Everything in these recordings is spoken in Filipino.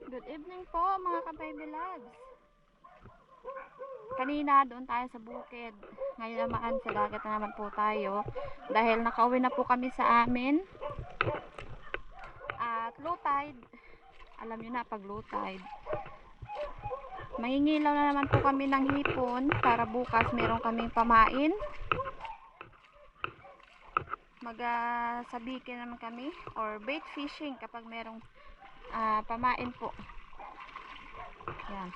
Good evening po mga ka-baby loves. Kanina doon tayo sa bukid. Ngayon naman sa dagat na naman po tayo. Dahil nakauwi na po kami sa amin. At low tide. Alam nyo na pag low tide. Mangingilaw na naman po kami ng hipon. Para bukas meron kaming pamain. Sabikin naman kami. Or bait fishing kapag merong pamain po. Yan.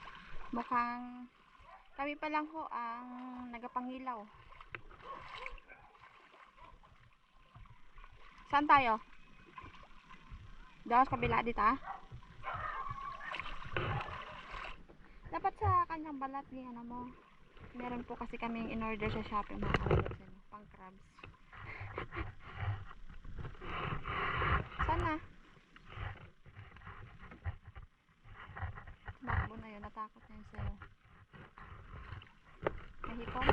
Mukhang kami pa lang ho ang nagapangilaw. Saan tayo? Doon sa kabila dito ah. Dapat sa kanyang balat ni ano mo. Meron po kasi kaming in order sa Shopee mga orders pang crabs. Sana. Bakbo na yun. Natakot na yun sa'yo. Mahipon.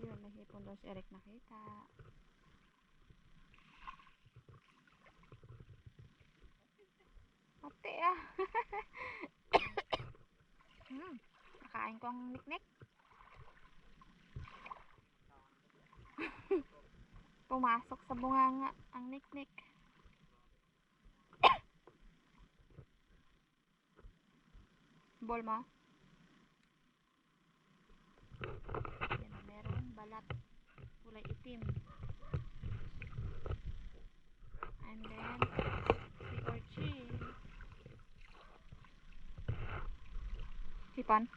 Yun, mahipon daw si Eric nakita. Ate ah. Nakain ko ang niknik. Pumasok sa bunganga ang niknik. Ball mo? Yan, meron balat kulay itim. And then si Orchie. Sipan.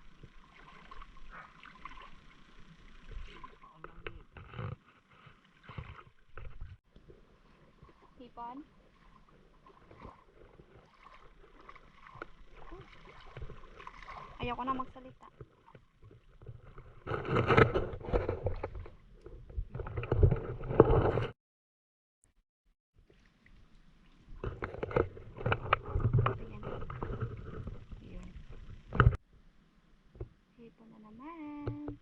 Sipan. Ayoko na magsalita. Hipon na naman.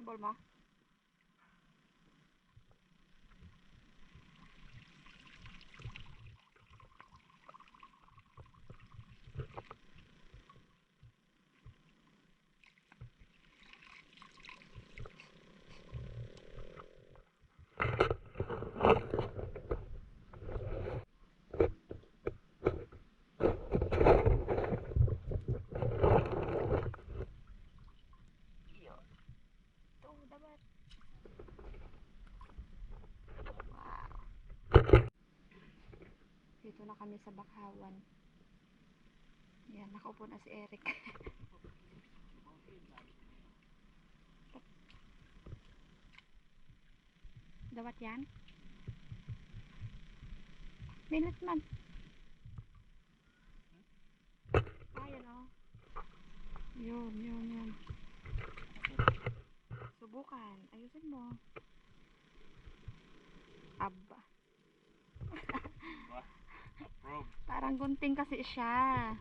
Ball mo? Dapat. Wow. Dito na kami sa Bakawan. Yan, nakaupo na si Eric. Dawat yan? Minute man. Ayan o. Yun. Subukan. Ayusin mo. Aba. Parang gunting kasi siya.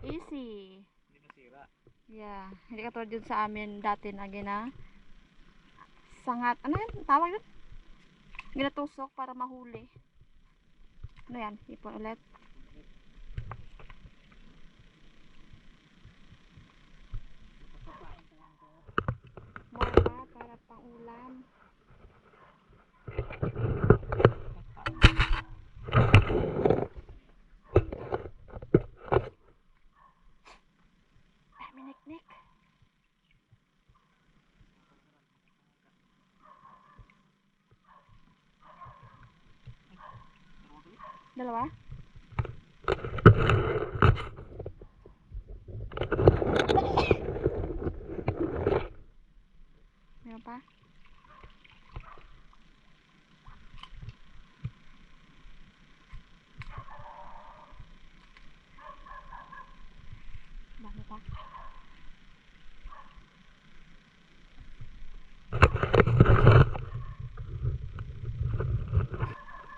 Easy. Hindi nasira. Yeah. Hindi katulad yun sa amin dati na sangat. Ano yan? Tawag yun? Ginatusok para mahuli. Ano yan? Ipon ulit. Morpa para pang ulam. Miniknik. Dalawa? Meron pa? Dami pa?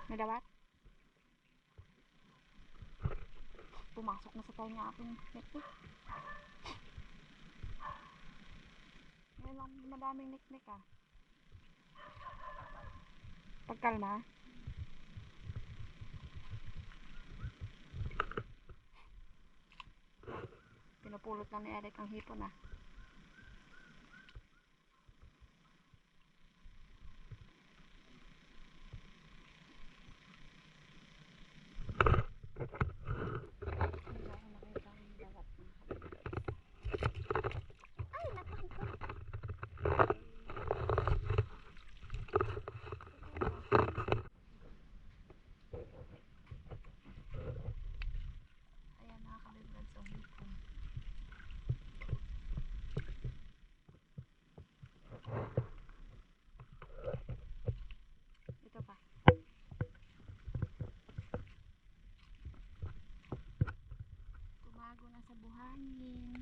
May dawat? Pumasok na sa tayo niya aking net. Yan lang madaming niknik ah. Pagkalma. Pinupulot lang ni Eric ang hipon ah. Hindi ako nakita ang dawat ng kabibilags. Ay, natangkot! Ayan mga kabibilags ang hipon. Ito pa. Tumago na sa buhangin.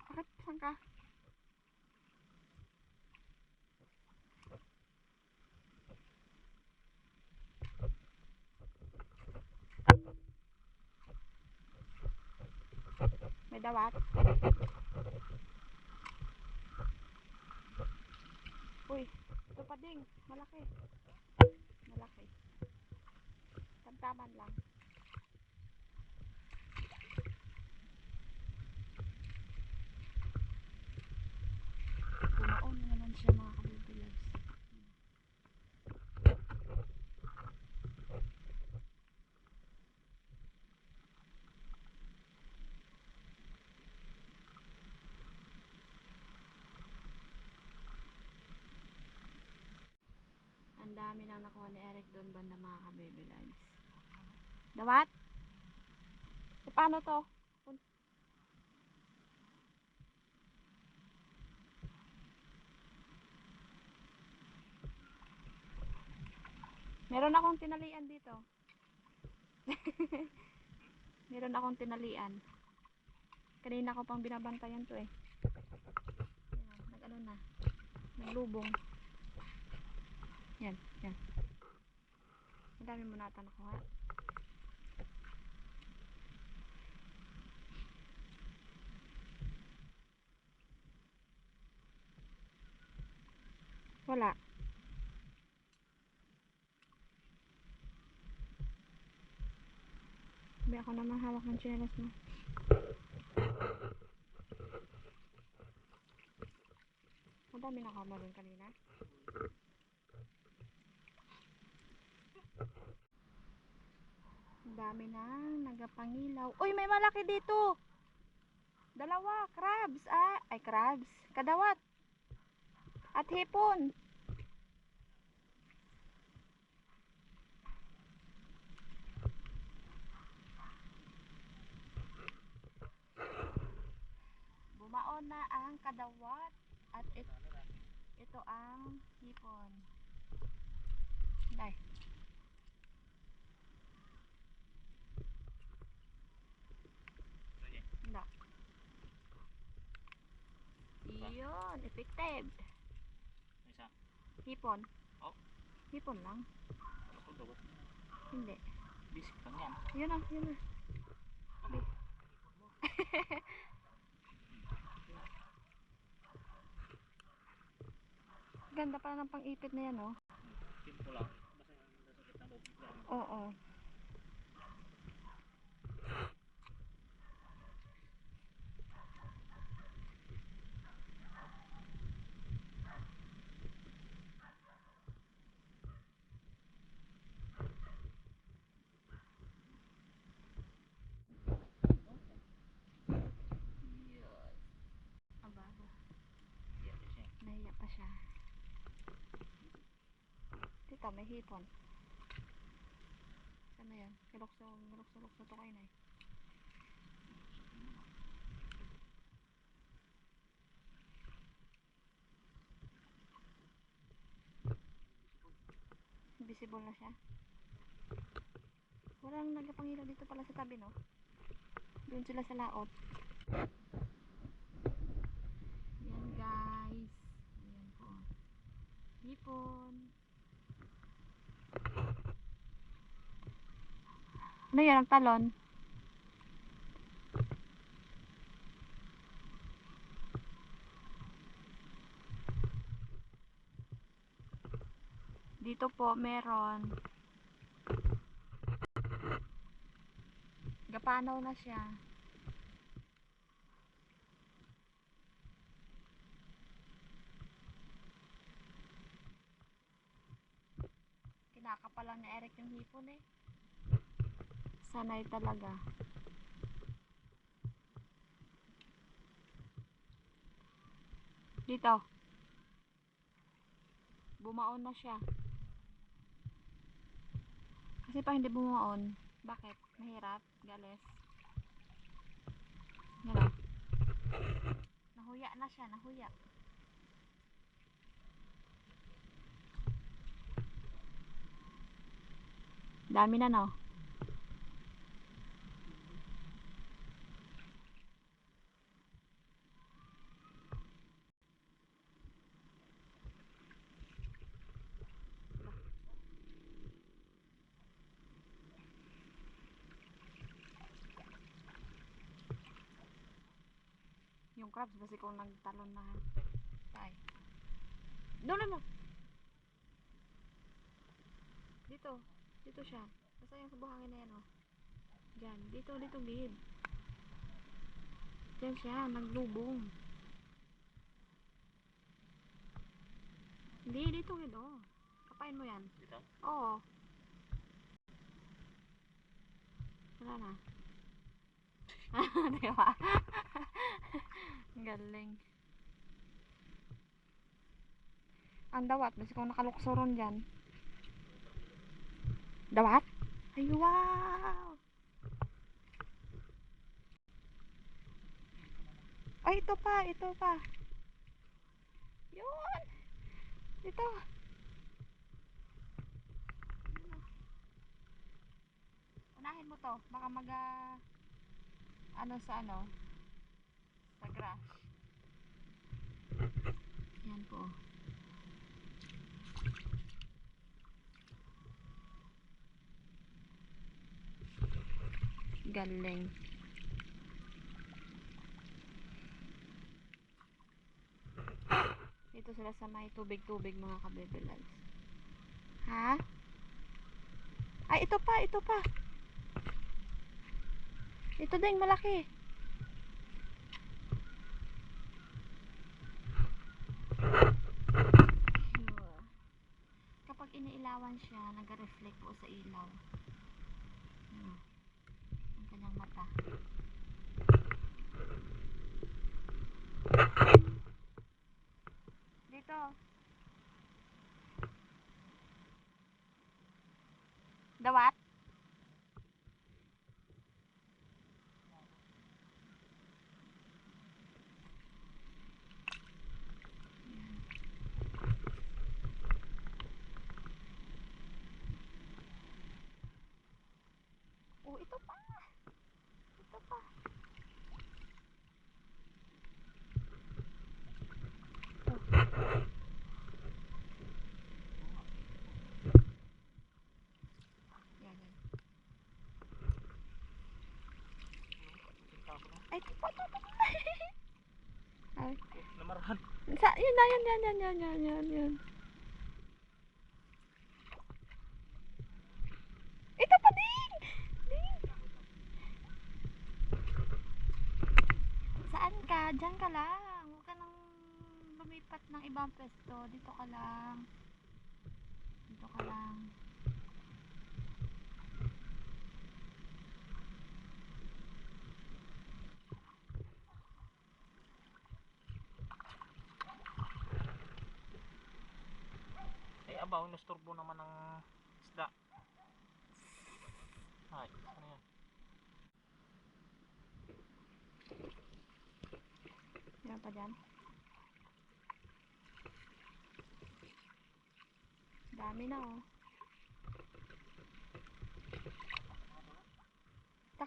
Bakit? Saan ka? May dawat? Uy, ito pa ding. Malaki. Malaki. Tamtaman lang. Bumaon na naman siya mga kabibilags. Ang dami nang nakuha ni Eric doon banda mga kabibilags. Dawat? E paano to? Meron akong tinalian dito. Meron akong tinalian. Kanina ko pang binabantayan to eh. Ayan, nag-ano na. Naglubong. Yan, yan. Ang dami mo nata nakuha. Wala. Sabi ako naman hawak ng chinelas mo. Ang dami nakuha mo dun kanina. Ang dami nang nagapangilaw. Uy, may malaki dito! Dalawa, crabs. Ah, ay crabs. Kadawat. At hipon. Bumaon na ang kadawat. At ito ang hipon. Day. Hindi. Iyon, effective. Isa. Hipon. Oh, Hipon lang. ano po daw? Hindi. Bisik lang yan. Yun na, yun na. Ganda pala ng pang-ipit na yan, oh. Simple lang. Basta yung nasakit na loob bigla. Oo. Yun. Aba, Iya siya. nahiya pa siya. Dito, may hipon. Saan na yan? Kilokso to kayo na eh. Visible na siya. Walang nagpapangilaw dito pala sa tabi, no? Doon sila sa laot. Yan guys. Ayan po. Hipon. Ano yan? Ang talon? Dito po meron. Gapanaw na siya. Kinakapalan ni Eric yung hipon eh. Sanay talaga. Dito. Bumaon na siya. Kasi pa hindi bumaon. Bakit? Mahirap. Galis. Yan o. Nahuya na siya. Nahuya. Dami na no. Yung crabs basi kung nagtalon na. Ay. Doon mo. Dito. Dito siya. Basta yung sa buhangin na yan o. Diyan. Dito. Dito gid. Diyan siya. Naglubong. Hindi. Dito gid o. Kapain mo yan. Dito? Oo. Wala na. Diba? Galing. Ang dawat. Basi kung nakaluksoron dyan. Dawat? Ay, wow! Ay, ito pa. Ito pa. Yun! Ito. Unahin mo to. Baka ano sa ano? Sa grass. Yan po. Galing. Dito sila sa may tubig-tubig mga kabebeloves. Ha? Ay, ito pa, ito pa. Ito din, malaki. Kapag iniilawan siya, nag-reflect po sa ilaw. Ang kanyang mata. Dito. Dawat? Oh, ito pa. Ito pa. Yan, yan. Ay, ito pa, ito pa. Ay. Namarahan. Yun na, yan. Ito pa din! Ding! Saan ka? Diyan ka lang. Huwag ka nang lumipat ng ibang pwesto. Dito ka lang. Dito ka lang. Ay, abaw. Nasturbo naman ng isda. Ay, ano yan? Meron pa dyan. Dami na oh.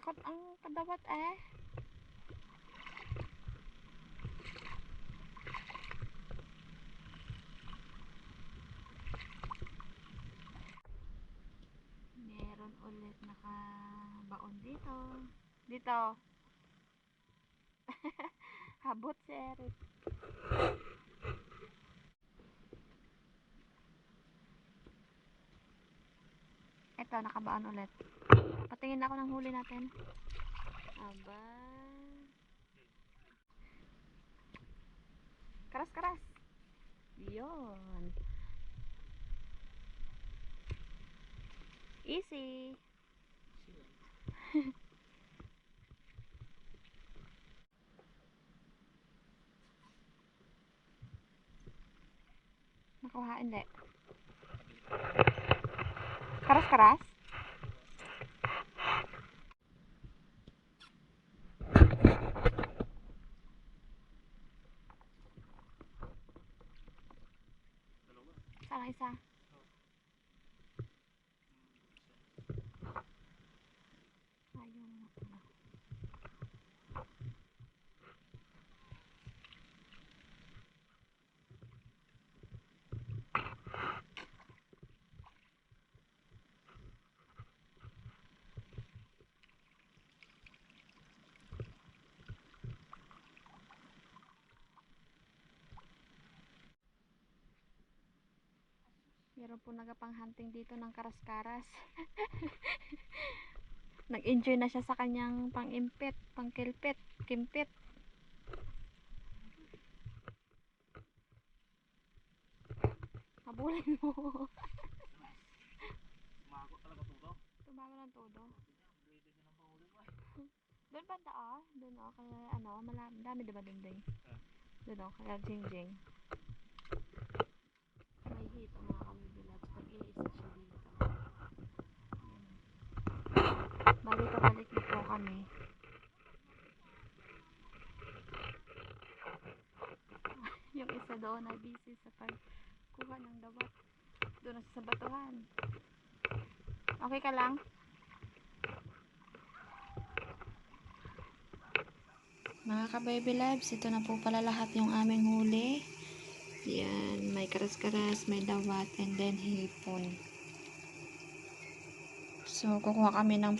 Takot ang kadawat eh. Meron ulit nakabaon dito. Dito. Habot si Eric. Ito, nakabaon ulit. Patingin ako ng huli natin. Aba. Karas, karas. Yun. Easy. Nakuha, hindi. Karas, karas. Sana isa. Ayun na pala. Meron po nagapang-hunting dito ng karas-karas. Nag-enjoy na siya sa kanyang pang-impit, pang-kilpit, kimpit. Habulin mo. Sumago talaga tudo. Tumama ng todo. Doon banda doon kaya ano, dami diba doon din? Doon kaya jing-jing. May hito mga kami village pag iisa siya dito. Balik na po kami. Yung isa doon na busy sa pagkuha ng dawat. Doon sa batuhan. Okay ka lang? Mga ka-baby loves, ito na po pala lahat yung aming huli. Yan, may karas-karas, may dawat, and then hipon. So, kukuha kami ng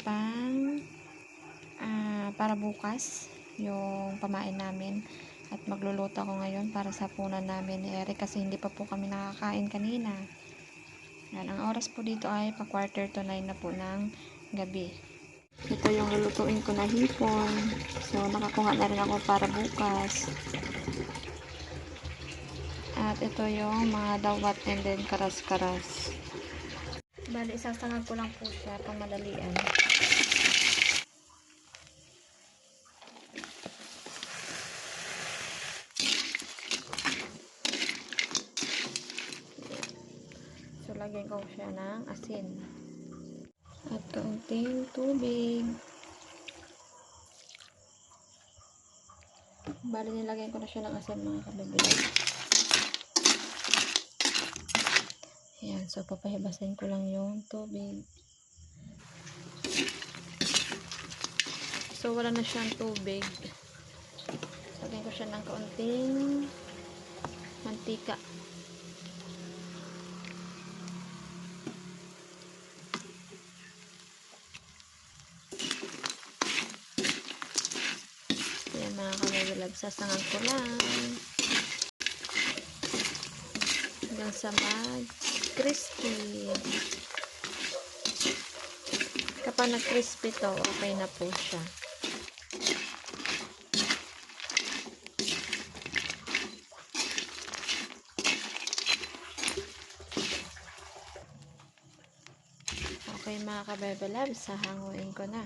para bukas, yung pamain namin. At magluluto ako ngayon para sa punan namin ni Eric kasi hindi pa po kami nakakain kanina. Yan, ang oras po dito ay pa 8:45 na po ng gabi. Ito yung lulutuin ko na hipon. So, nakakuha na rin ako para bukas. At ito yung mga dawat and then karas-karas. Bali, isasangag ko lang po siya pang madalian. So, lagyan ko siya ng asin. At kaunting tubig. Bali, nilagyan ko na siya ng asin mga kabibili. Ayan, so papahibasin ko lang yung tubig. So, wala na siyang tubig. Lagyan ko siya ng kaunting mantika. Ayan mga kabibilab, sasangan ko lang hanggang sa mag-crispy. Kapag nag-crispy to, okay na po siya. Okay mga kabibilab, sahanguin ko na.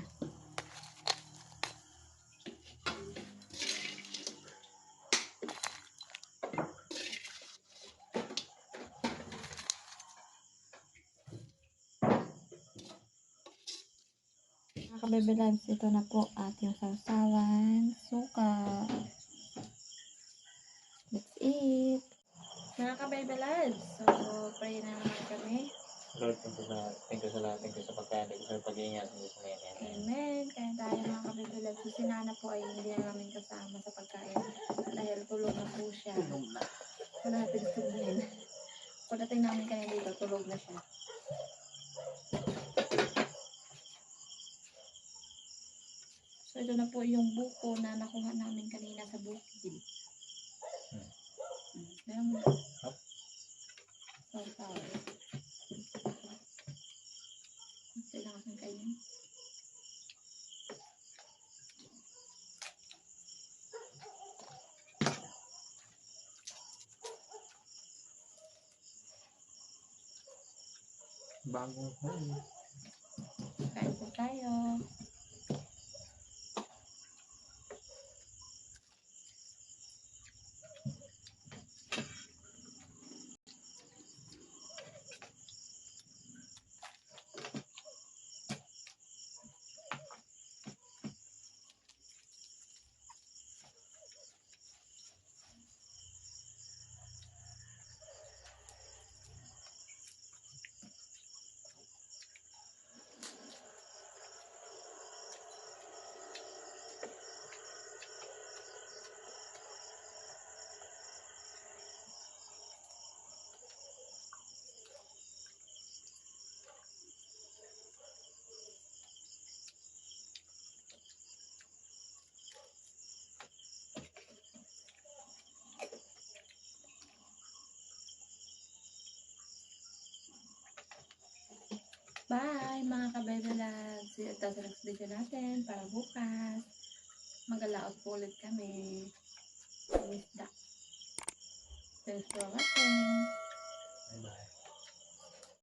Mga ka-baby loves, ito na po at yung sausawan, suka. That's it. Mga ka-baby loves, so pray na naman kami. Lord, thank you sa lahat. Thank you sa pagkain. Thank you sa pag-iingat. Thank you sa mga Amen. Kaya tayo mga kabibilag. So si Nana po ay hindi na namin kasama sa pagkain. Dahil tulog na po siya. tulong na. Wala natin sabihin. Pagdating namin kanina dito, tulog na siya. So ito na po yung buko na nakuha namin kanina sa bukid. Kaya mo. Sorry. Kailangan kayo. Bagong Kain po tayo. Bye mga kabebelag. See you sa next video natin para bukas. Mag-alaot po ulit kami. With that. Thanks for watching. Bye-bye.